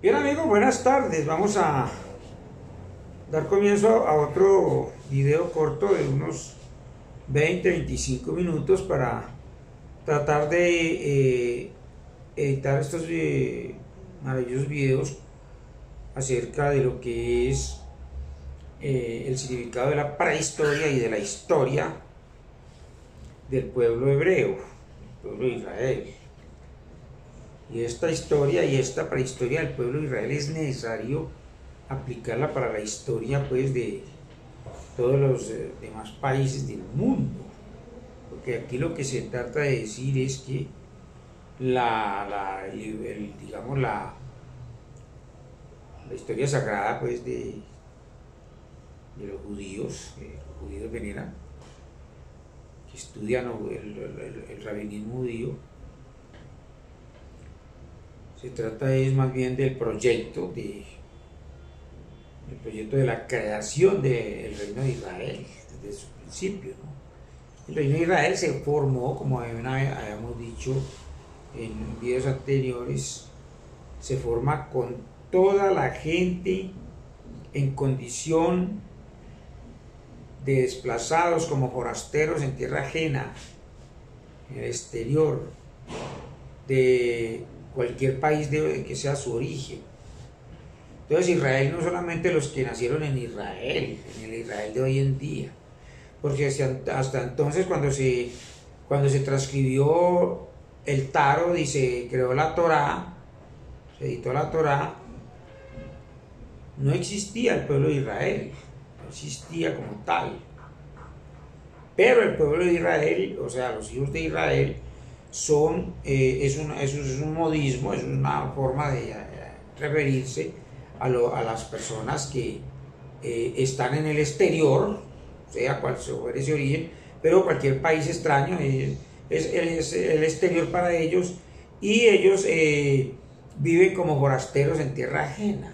Bien amigos, buenas tardes. Vamos a dar comienzo a otro video corto de unos 20-25 minutos para tratar de editar estos maravillosos videos acerca de lo que es el significado de la prehistoria y de la historia del pueblo hebreo, el pueblo de Israel. Y esta historia y esta prehistoria del pueblo de Israel es necesario aplicarla para la historia pues de todos los demás países del mundo, porque aquí lo que se trata de decir es que digamos la historia sagrada pues de los judíos, que los judíos veneran, que estudian el rabinismo judío. Se trata es más bien del proyecto de la creación del reino de Israel desde su principio, ¿no? El reino de Israel se formó, como habíamos dicho en videos anteriores, se forma con toda la gente en condición de desplazados como forasteros en tierra ajena, en el exterior de cualquier país que sea su origen. Entonces Israel no solamente los que nacieron en Israel, en el Israel de hoy en día, porque hasta entonces cuando se transcribió el Tarot y se creó la Torá, se editó la Torá, no existía el pueblo de Israel, no existía como tal. Pero el pueblo de Israel, o sea, los hijos de Israel, es un modismo, es una forma de referirse a las personas que están en el exterior, sea cual fuera ese origen, pero cualquier país extraño es el exterior para ellos, y ellos viven como forasteros en tierra ajena.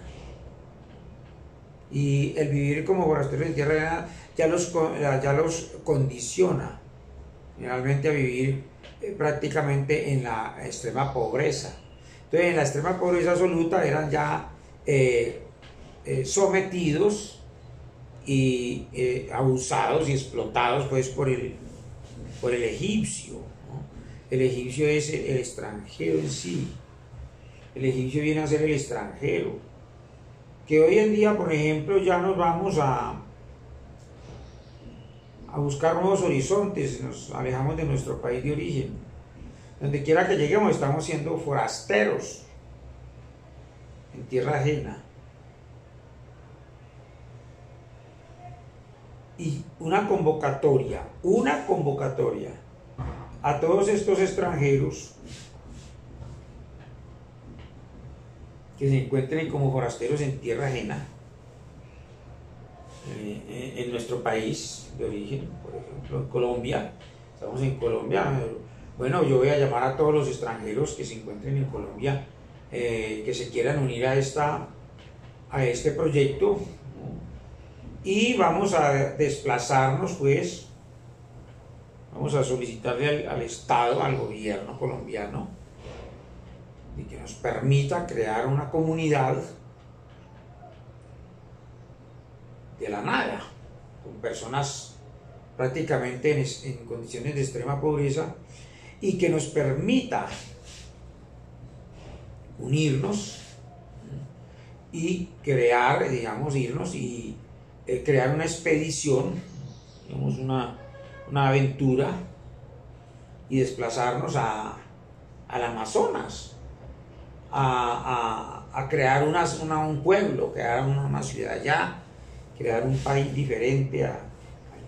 Y el vivir como forasteros en tierra ajena ya los condiciona generalmente a vivir prácticamente en la extrema pobreza. Entonces, en la extrema pobreza absoluta eran ya sometidos y abusados y explotados pues por el egipcio, ¿no? El egipcio es el extranjero en sí. El egipcio viene a ser el extranjero. Que hoy en día, por ejemplo, ya nos vamos a buscar nuevos horizontes, nos alejamos de nuestro país de origen. Donde quiera que lleguemos estamos siendo forasteros en tierra ajena. Y una convocatoria a todos estos extranjeros que se encuentren como forasteros en tierra ajena, en nuestro país de origen, por ejemplo, en Colombia. Estamos en Colombia. Bueno, yo voy a llamar a todos los extranjeros que se encuentren en Colombia, que se quieran unir a este proyecto, ¿no? Y vamos a desplazarnos, pues, vamos a solicitarle al Estado, al gobierno colombiano, de que nos permita crear una comunidad de la nada, con personas prácticamente en condiciones de extrema pobreza, y que nos permita unirnos y crear, digamos, irnos y crear una expedición, digamos, una aventura, y desplazarnos al Amazonas, a crear un pueblo, crear una ciudad allá, crear un país diferente al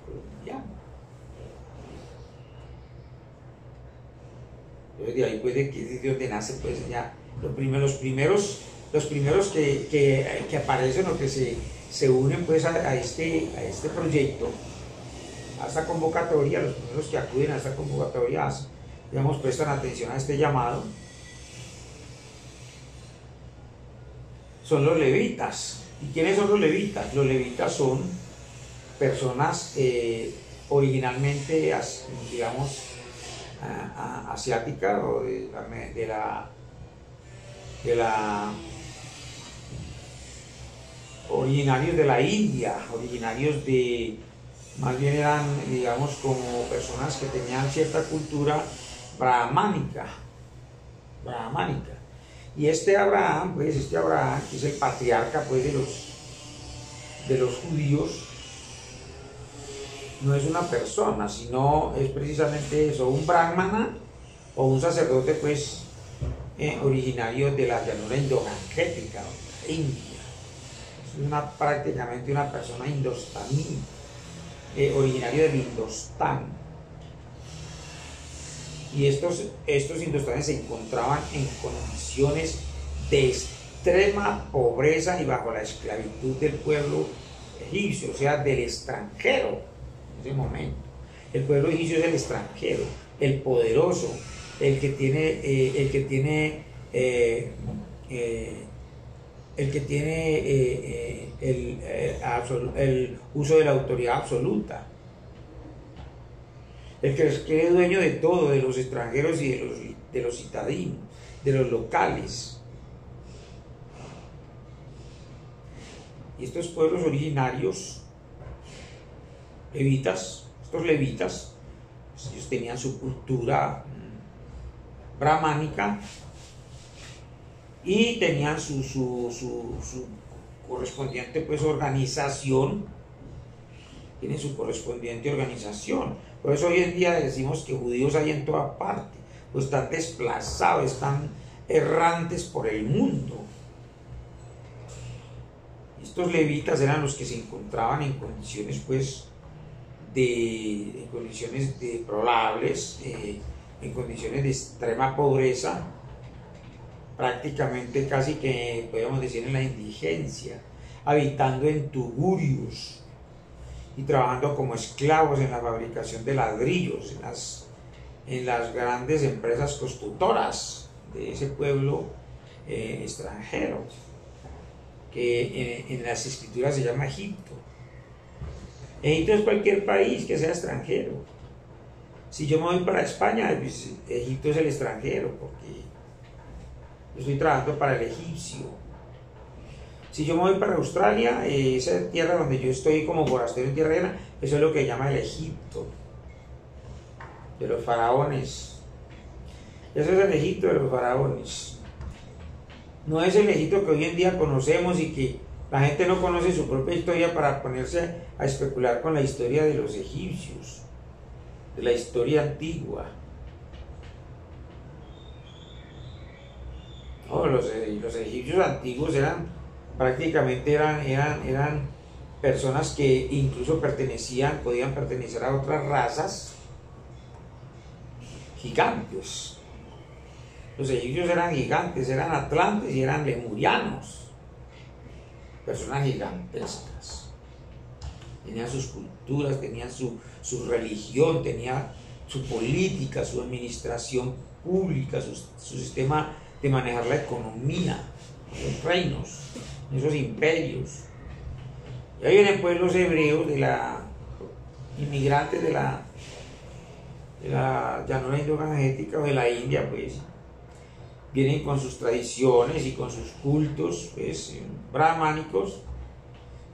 colombiano. Entonces de ahí puede que es de donde nace pues ya los primeros que aparecen o que se unen pues a este proyecto, a esta convocatoria. Los primeros que acuden a esta convocatoria, digamos, prestan atención a este llamado, son los levitas. ¿Y quiénes son los levitas? Los levitas son personas originalmente, digamos, asiáticas, o de la originarios de la India, originarios de, más bien eran, digamos, como personas que tenían cierta cultura brahmánica. Y este Abraham, que es el patriarca pues de los judíos, no es una persona, sino es precisamente eso, un brahmana o un sacerdote pues originario de la llanura indo-gangetica, India. Es prácticamente una persona indostaní, originario del Indostán. Y estos indostanes se encontraban en condiciones de extrema pobreza y bajo la esclavitud del pueblo egipcio, o sea, del extranjero en ese momento. El pueblo egipcio es el extranjero, el poderoso, el que tiene el uso de la autoridad absoluta, el que es dueño de todo, de los extranjeros y de los citadinos, de los locales. Y estos pueblos originarios, estos levitas, pues ellos tenían su cultura brahmánica y tenían su correspondiente pues organización, tienen su correspondiente organización. Por eso hoy en día decimos que judíos hay en toda parte, pues están desplazados, están errantes por el mundo. Estos levitas eran los que se encontraban en condiciones pues deplorables, en condiciones de extrema pobreza, prácticamente casi que podríamos decir en la indigencia, habitando en tugurios y trabajando como esclavos en la fabricación de ladrillos, en las grandes empresas constructoras de ese pueblo extranjero, que en las escrituras se llama Egipto. Egipto es cualquier país que sea extranjero. Si yo me voy para España, pues Egipto es el extranjero, porque yo estoy trabajando para el egipcio. Si yo me voy para Australia, esa tierra donde yo estoy como forastero en tierra ajena, eso es lo que llama el Egipto de los faraones. Eso es el Egipto de los faraones. No es el Egipto que hoy en día conocemos y que la gente no conoce su propia historia para ponerse a especular con la historia de los egipcios, de la historia antigua. No, los egipcios antiguos prácticamente eran personas que incluso podían pertenecer a otras razas gigantes. Los egipcios eran gigantes, eran atlantes y eran lemurianos, personas gigantescas. Tenían sus culturas, tenían su religión, tenían su política, su administración pública, su sistema de manejar la economía, los reinos, esos imperios. Y ahí vienen pueblos hebreos inmigrantes de la llanura indo-gangetica o de la India, pues vienen con sus tradiciones y con sus cultos pues brahmánicos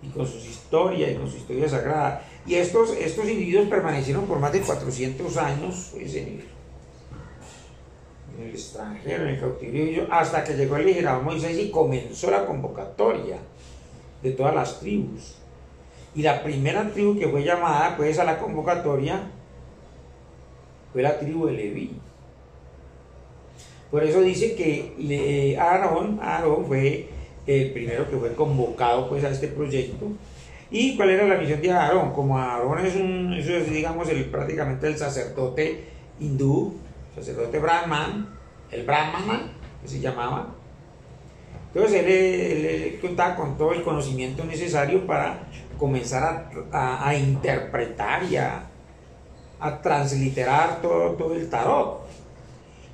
y con sus historias y con su historia sagrada. Y estos individuos permanecieron por más de 400 años pues, en el extranjero, en el cautiverio, hasta que llegó el liberador Moisés y comenzó la convocatoria de todas las tribus. Y la primera tribu que fue llamada pues a la convocatoria fue la tribu de Leví. Por eso dice que Aarón fue el primero que fue convocado pues a este proyecto. ¿Y cuál era la misión de Aarón? Como Aarón es digamos prácticamente el sacerdote hindú, sacerdote el brahmana que se llamaba. Entonces él contaba con todo el conocimiento necesario para comenzar a interpretar y a transliterar todo el tarot,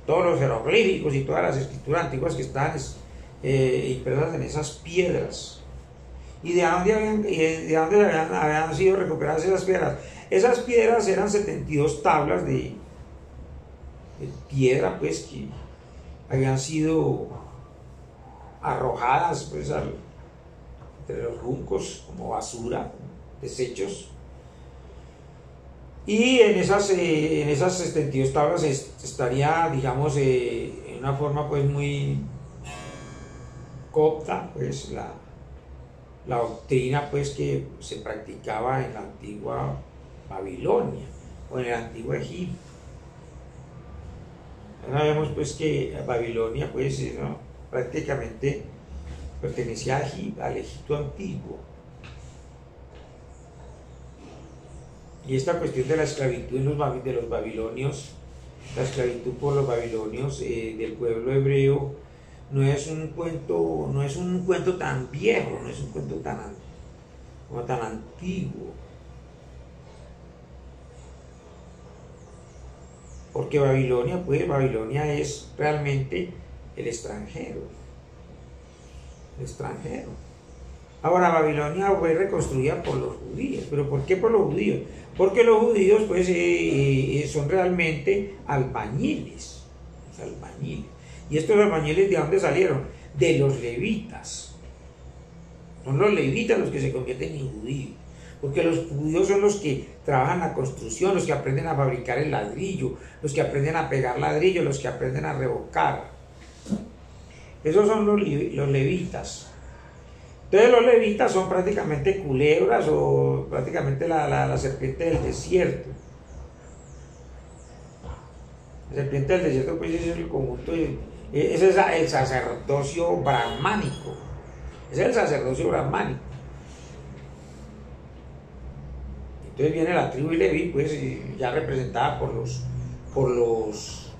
todos los jeroglíficos y todas las escrituras antiguas que están impresas en esas piedras. ¿Y de dónde habían sido recuperadas esas piedras? Esas piedras eran 72 tablas de piedra pues que habían sido arrojadas pues entre los juncos, como basura, desechos. Y en esas 72 tablas estaría, digamos, en una forma pues muy copta, pues la doctrina pues que se practicaba en la antigua Babilonia o en el antiguo Egipto. Sabemos pues que Babilonia pues ¿no? prácticamente pertenecía al Egipto antiguo. Y esta cuestión de la esclavitud de los babilonios, la esclavitud por los babilonios del pueblo hebreo, no es un cuento tan viejo, no es un cuento tan antiguo. Porque Babilonia es realmente el extranjero. El extranjero. Ahora, Babilonia fue reconstruida por los judíos. ¿Pero por qué por los judíos? Porque los judíos pues son realmente albañiles. ¿Y estos albañiles de dónde salieron? De los levitas. Son los levitas los que se convierten en judíos. Porque los judíos son los que trabajan la construcción, los que aprenden a fabricar el ladrillo, los que aprenden a pegar ladrillo, los que aprenden a revocar. Esos son los levitas. Entonces los levitas son prácticamente culebras o prácticamente la serpiente del desierto. La serpiente del desierto pues es el conjunto, ese es el sacerdocio brahmánico. Ese es el sacerdocio brahmánico. Entonces viene la tribu de Leví, pues ya representada por los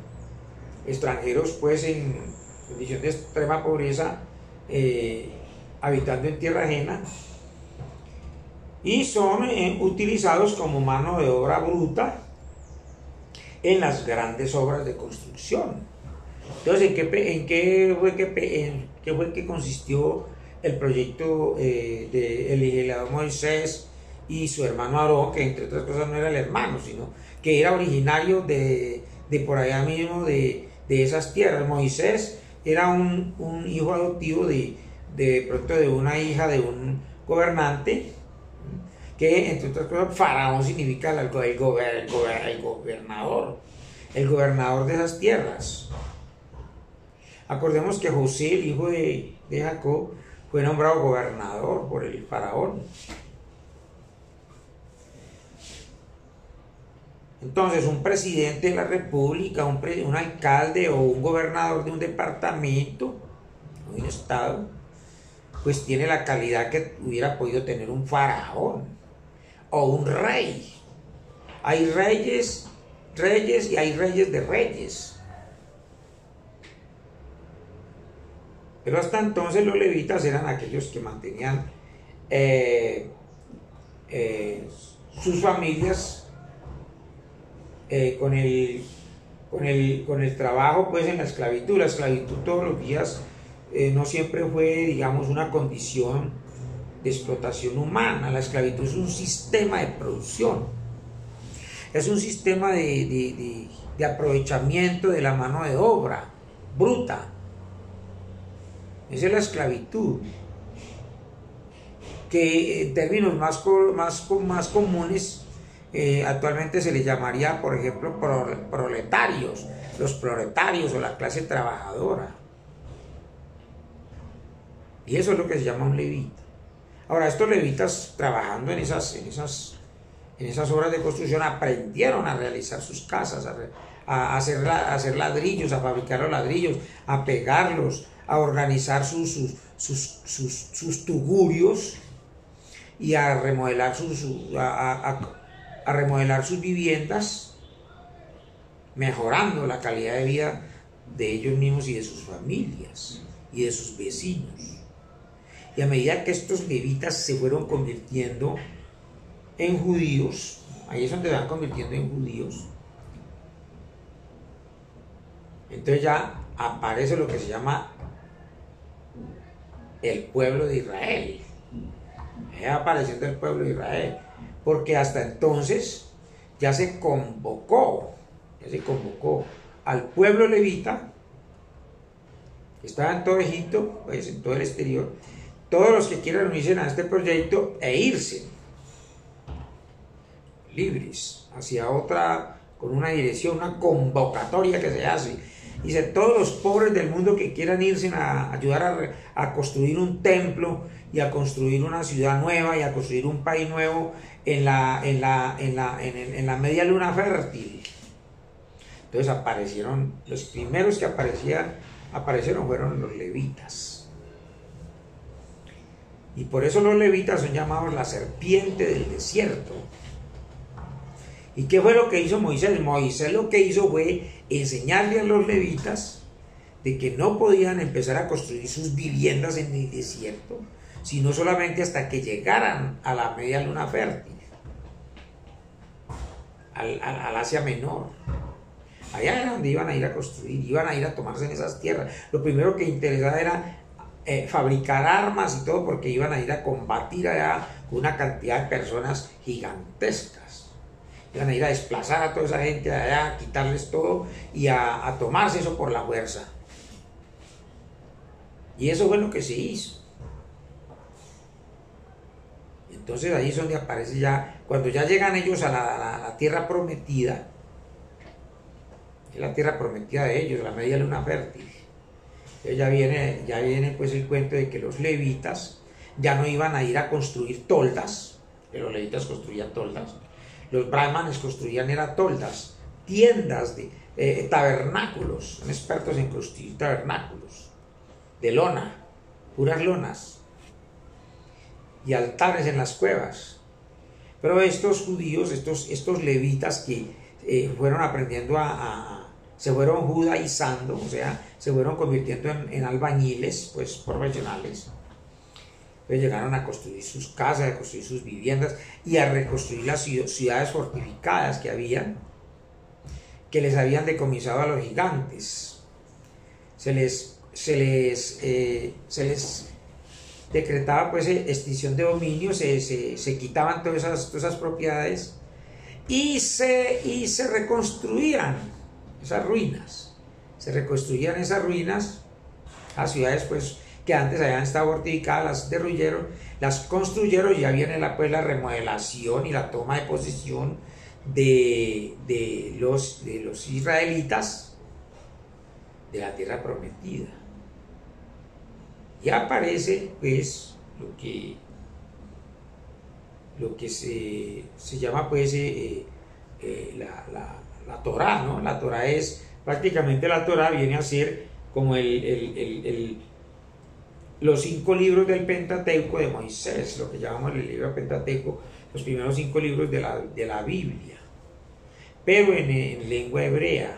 extranjeros, pues en condición de extrema pobreza, habitando en tierra ajena, y son utilizados como mano de obra bruta en las grandes obras de construcción. Entonces, ¿en qué fue que consistió el proyecto del legislador Moisés y su hermano Aarón, que entre otras cosas no era el hermano, sino que era originario de por allá mismo, de esas tierras? Moisés era un hijo adoptivo de pronto de una hija de un gobernante, que entre otras cosas Faraón significa el gobernador de esas tierras. Acordemos que José, el hijo de Jacob, fue nombrado gobernador por el Faraón. Entonces, un presidente de la república, un alcalde o un gobernador de un departamento, o un estado, pues tiene la calidad que hubiera podido tener un faraón o un rey. Hay reyes y hay reyes de reyes. Pero hasta entonces los levitas eran aquellos que mantenían sus familias con el trabajo pues en la esclavitud. La esclavitud todos los días no siempre fue, digamos, una condición de explotación humana. La esclavitud es un sistema de producción, es un sistema de aprovechamiento de la mano de obra bruta. Esa es la esclavitud, que en términos más comunes actualmente se le llamaría, por ejemplo, proletarios, los proletarios o la clase trabajadora. Y eso es lo que se llama un levita. Ahora, estos levitas, trabajando en esas obras de construcción, aprendieron a realizar sus casas, a hacer ladrillos, a fabricar los ladrillos, a pegarlos, a organizar sus tugurios y a remodelar sus viviendas, mejorando la calidad de vida de ellos mismos y de sus familias y de sus vecinos. Y a medida que estos levitas se fueron convirtiendo en judíos, ahí es donde se van convirtiendo en judíos, entonces ya aparece lo que se llama el pueblo de Israel. Ya apareciendo el pueblo de Israel, porque hasta entonces ya se convocó al pueblo levita, que estaba en todo Egipto, pues en todo el exterior, todos los que quieran unirse a este proyecto e irse libres hacia otra, con una dirección, una convocatoria que se hace. Dice, todos los pobres del mundo que quieran irse a ayudar a construir un templo y a construir una ciudad nueva y a construir un país nuevo en la media luna fértil. Entonces aparecieron, los primeros que aparecieron fueron los levitas. Y por eso los levitas son llamados la serpiente del desierto. ¿Y qué fue lo que hizo Moisés? Moisés lo que hizo fue enseñarle a los levitas de que no podían empezar a construir sus viviendas en el desierto, sino solamente hasta que llegaran a la media luna fértil, al Asia Menor. Allá era donde iban a ir a construir, iban a ir a tomarse en esas tierras. Lo primero que interesaba era fabricar armas y todo, porque iban a ir a combatir allá con una cantidad de personas gigantescas. Iban a ir a desplazar a toda esa gente de allá, a quitarles todo y a tomarse eso por la fuerza. Y eso fue lo que se hizo. Entonces ahí es donde aparece ya, cuando ya llegan ellos a la tierra prometida, es la tierra prometida de ellos, la media luna fértil. Entonces ya viene pues el cuento de que los levitas ya no iban a ir a construir toldas, que los levitas construían toldas. Los brahmanes construían toldas, tiendas, tabernáculos, son expertos en construir tabernáculos, de lona, puras lonas, y altares en las cuevas. Pero estos judíos, estos levitas que fueron aprendiendo se fueron judaizando, o sea, se fueron convirtiendo en albañiles, pues profesionales. Entonces llegaron a construir sus casas, a construir sus viviendas y a reconstruir las ciudades fortificadas que les habían decomisado a los gigantes. Se les decretaba pues extinción de dominio, se quitaban todas esas propiedades y se reconstruían esas ruinas. Se reconstruían esas ruinas, las ciudades pues que antes habían estado fortificadas, las derruyeron, las construyeron, y ya viene la remodelación y la toma de posesión de los israelitas de la tierra prometida. Ya aparece pues lo que se llama pues la Torá, ¿no? La Torá es, prácticamente la Torá viene a ser como los 5 libros del Pentateuco de Moisés, lo que llamamos el libro Pentateuco, los primeros 5 libros de la Biblia, pero en lengua hebrea.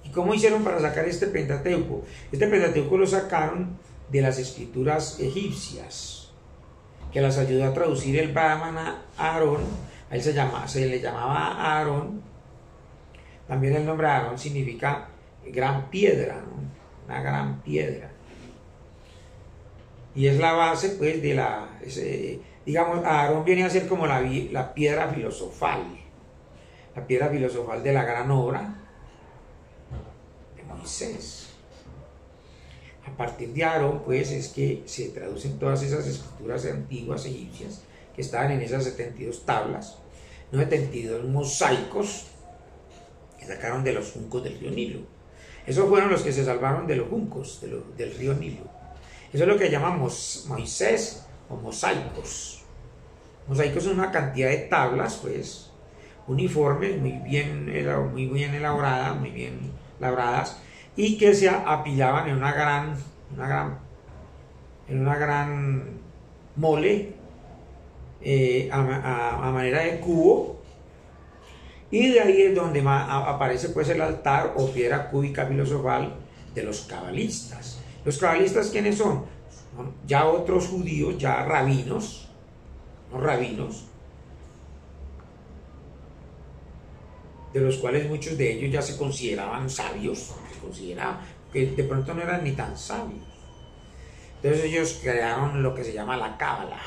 ¿Y cómo hicieron para sacar este Pentateuco? Este Pentateuco lo sacaron de las escrituras egipcias, que las ayudó a traducir el brahmana Aarón. A él se le llamaba Aarón. También el nombre Aarón significa gran piedra, ¿no? Una gran piedra. Y es la base pues digamos, Aarón viene a ser como la piedra filosofal de la gran obra de Moisés. A partir de Aarón pues es que se traducen todas esas escrituras antiguas egipcias que estaban en esas 72 tablas, no 72 mosaicos que sacaron de los juncos del río Nilo. Esos fueron los que se salvaron de los juncos del río Nilo. Eso es lo que llamamos Moisés o mosaicos. Mosaicos son una cantidad de tablas, pues, uniformes, muy bien elaboradas, muy bien labradas, y que se apilaban en una gran mole a manera de cubo, y de ahí es donde aparece pues el altar o piedra cúbica filosofal de los cabalistas. ¿Los cabalistas quiénes son? Son ya otros judíos, ya rabinos, de los cuales muchos de ellos ya se consideraban sabios, que de pronto no eran ni tan sabios. Entonces ellos crearon lo que se llama la Cábala.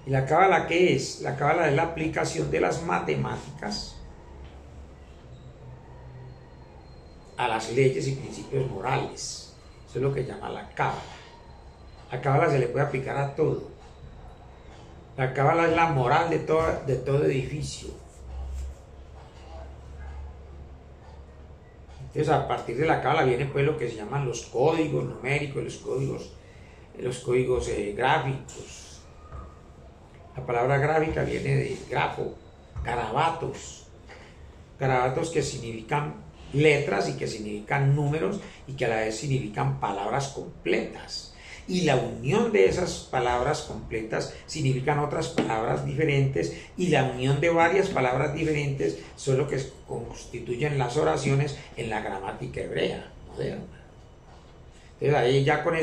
¿Y la Cábala qué es? La Cábala es la aplicación de las matemáticas a las leyes y principios morales. Eso es lo que llama la Cábala. La cábala se le puede aplicar a todo. La cábala es la moral de todo edificio. Entonces, a partir de la cábala viene pues lo que se llaman los códigos numéricos, los códigos gráficos. La palabra gráfica viene de grafo, garabatos. Garabatos que significan letras y que significan números y que a la vez significan palabras completas. Y la unión de esas palabras completas significan otras palabras diferentes, y la unión de varias palabras diferentes son lo que constituyen las oraciones en la gramática hebrea moderna. Entonces ahí ya con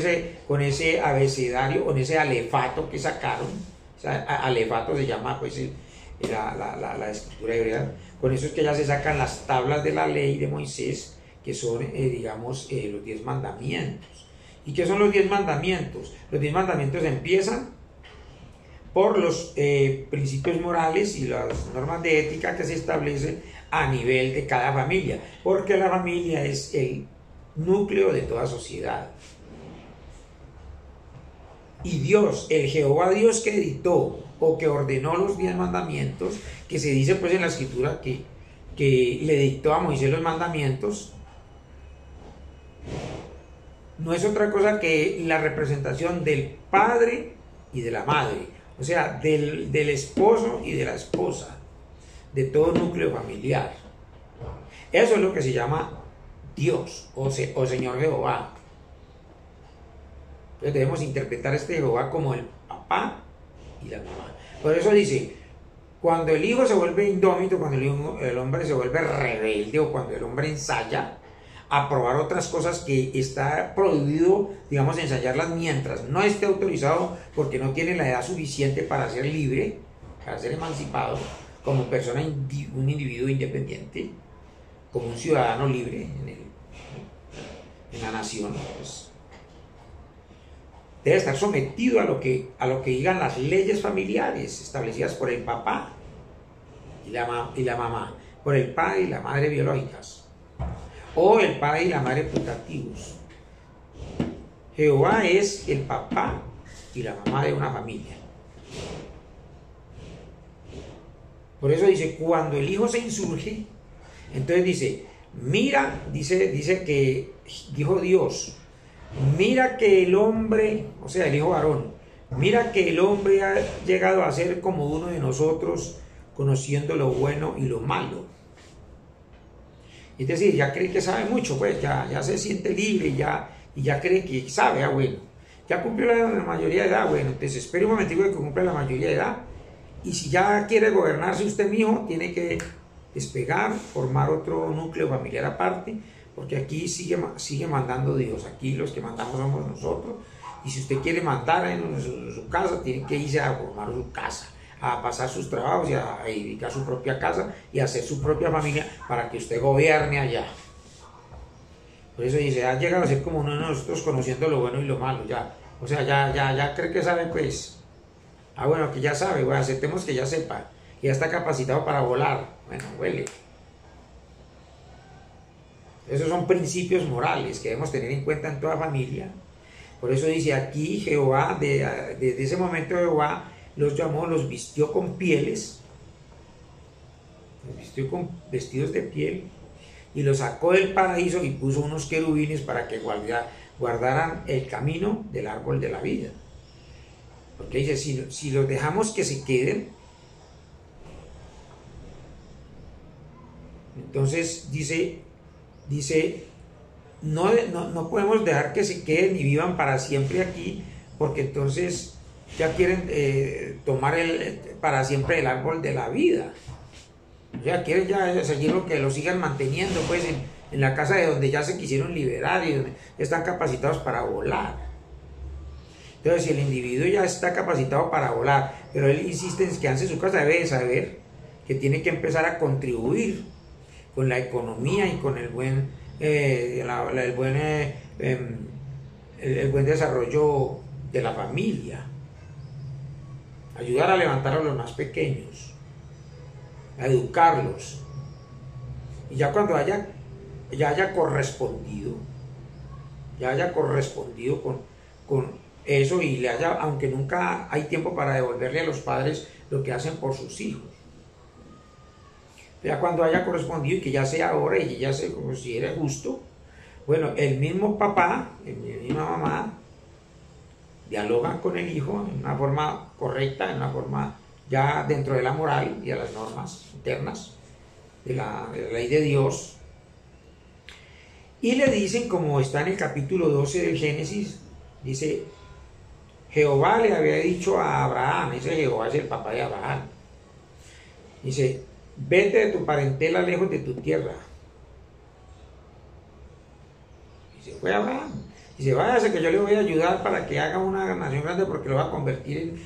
ese abecedario, con ese alefato que sacaron, o sea, alefato se llama pues la escritura hebrea, con eso es que ya se sacan las tablas de la ley de Moisés, que son digamos los 10 mandamientos. ¿Y qué son los 10 mandamientos? Los 10 mandamientos empiezan por los principios morales y las normas de ética que se establecen a nivel de cada familia, porque la familia es el núcleo de toda sociedad. Y Dios, el Jehová Dios que editó o que ordenó los 10 mandamientos, que se dice pues en la escritura que le dictó a Moisés los mandamientos, no es otra cosa que la representación del padre y de la madre, o sea, del esposo y de la esposa, de todo núcleo familiar. Eso es lo que se llama Dios o Señor Jehová. Entonces debemos interpretar este Jehová como el papá y la mamá. Por eso dice, cuando el hijo se vuelve indómito, cuando el hombre se vuelve rebelde, o cuando el hombre ensaya a probar otras cosas que está prohibido, digamos, ensayarlas mientras no esté autorizado, porque no tiene la edad suficiente para ser libre, para ser emancipado como persona, un individuo independiente, como un ciudadano libre en la nación, pues, debe estar sometido a lo que digan las leyes familiares establecidas por el papá y la mamá, por el padre y la madre biológicas, o el padre y la madre putativos. Jehová es el papá y la mamá de una familia. Por eso dice, cuando el hijo se insurge, entonces dice, mira, dice que dijo Dios, mira que el hombre, o sea, el hijo varón, mira que el hombre ha llegado a ser como uno de nosotros, conociendo lo bueno y lo malo. Es decir, ya cree que sabe mucho, pues ya se siente libre y ya cree que sabe, bueno, ya cumplió la mayoría de edad, bueno, entonces espere un momentico que cumpla la mayoría de edad, y si ya quiere gobernarse usted mismo, tiene que despegar, formar otro núcleo familiar aparte, porque aquí sigue mandando Dios, aquí los que mandamos somos nosotros, y si usted quiere mandar en su casa, tiene que irse a formar su casa, a pasar sus trabajos y a edificar su propia casa y a hacer su propia familia para que usted gobierne allá. Por eso dice, ha llegado a ser como uno de nosotros, conociendo lo bueno y lo malo, ya. O sea, ya cree que sabe, pues. Bueno, que ya sabe, bueno, aceptemos que ya sepa, que ya está capacitado para volar. Bueno, huele. Esos son principios morales que debemos tener en cuenta en toda familia. Por eso dice aquí Jehová, desde ese momento Jehová los llamó, los vistió con pieles, los vistió con vestidos de piel, y los sacó del paraíso y puso unos querubines para que guardaran el camino del árbol de la vida. Porque dice, si los dejamos que se queden, entonces dice no podemos dejar que se queden y vivan para siempre aquí, porque entonces ya quieren tomar para siempre el árbol de la vida. Ya quieren seguir lo sigan manteniendo pues en la casa de donde ya se quisieron liberar y donde están capacitados para volar. Entonces, si el individuo ya está capacitado para volar, pero él insiste en quedarse en su casa, debe de saber que tiene que empezar a contribuir con la economía y con el buen desarrollo de la familia. Ayudar a levantar a los más pequeños, a educarlos, y ya cuando haya correspondido eso y le haya, aunque nunca hay tiempo para devolverle a los padres lo que hacen por sus hijos. Ya cuando haya correspondido y que ya sea hora y que ya se considere justo, bueno, el mismo papá, la misma mamá, dialogan con el hijo en una forma correcta, en una forma ya dentro de la moral y de las normas internas de la ley de Dios, y le dicen, como está en el capítulo 12 del Génesis, dice, Jehová le había dicho a Abraham, ese Jehová es el papá de Abraham, dice, vete de tu parentela lejos de tu tierra. Y se fue Abraham. Dice, váyase que yo le voy a ayudar para que haga una nación grande porque lo va a convertir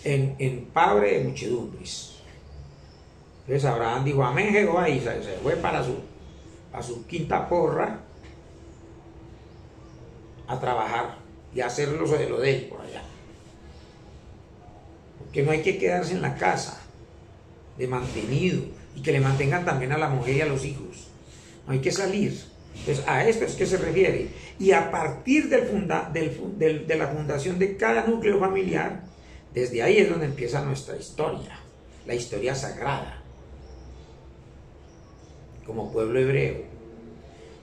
en padre de muchedumbres. Entonces Abraham dijo, amén Jehová, y se fue para su quinta porra a trabajar y a hacer lo de él por allá. Porque no hay que quedarse en la casa de mantenido y que le mantengan también a la mujer y a los hijos. No hay que salir. Entonces a esto es que se refiere. Y a partir de la fundación de cada núcleo familiar, desde ahí es donde empieza nuestra historia, la historia sagrada, como pueblo hebreo.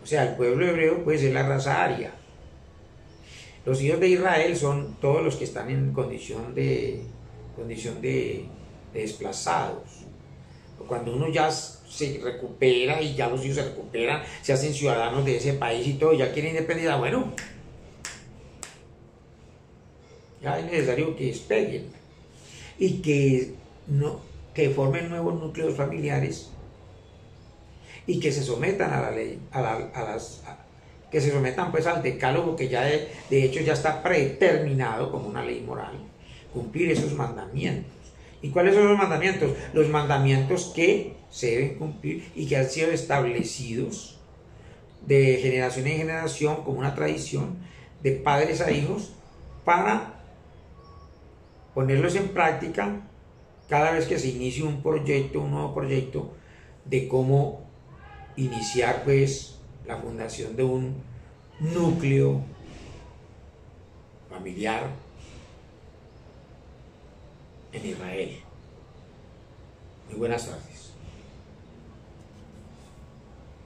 O sea, el pueblo hebreo pues es la raza aria. Los hijos de Israel son todos los que están en condición de desplazados. Cuando uno ya se recupera y ya los hijos se recuperan, se hacen ciudadanos de ese país y todo, ya quieren independencia, bueno, ya es necesario que despeguen y que formen nuevos núcleos familiares y que se sometan a la ley, que se sometan pues al decálogo que ya de hecho ya está predeterminado como una ley moral, cumplir esos mandamientos. ¿Y cuáles son los mandamientos? Los mandamientos que se deben cumplir y que han sido establecidos de generación en generación como una tradición de padres a hijos para ponerlos en práctica cada vez que se inicie un nuevo proyecto de cómo iniciar pues la fundación de un núcleo familiar en Israel. Muy buenas tardes.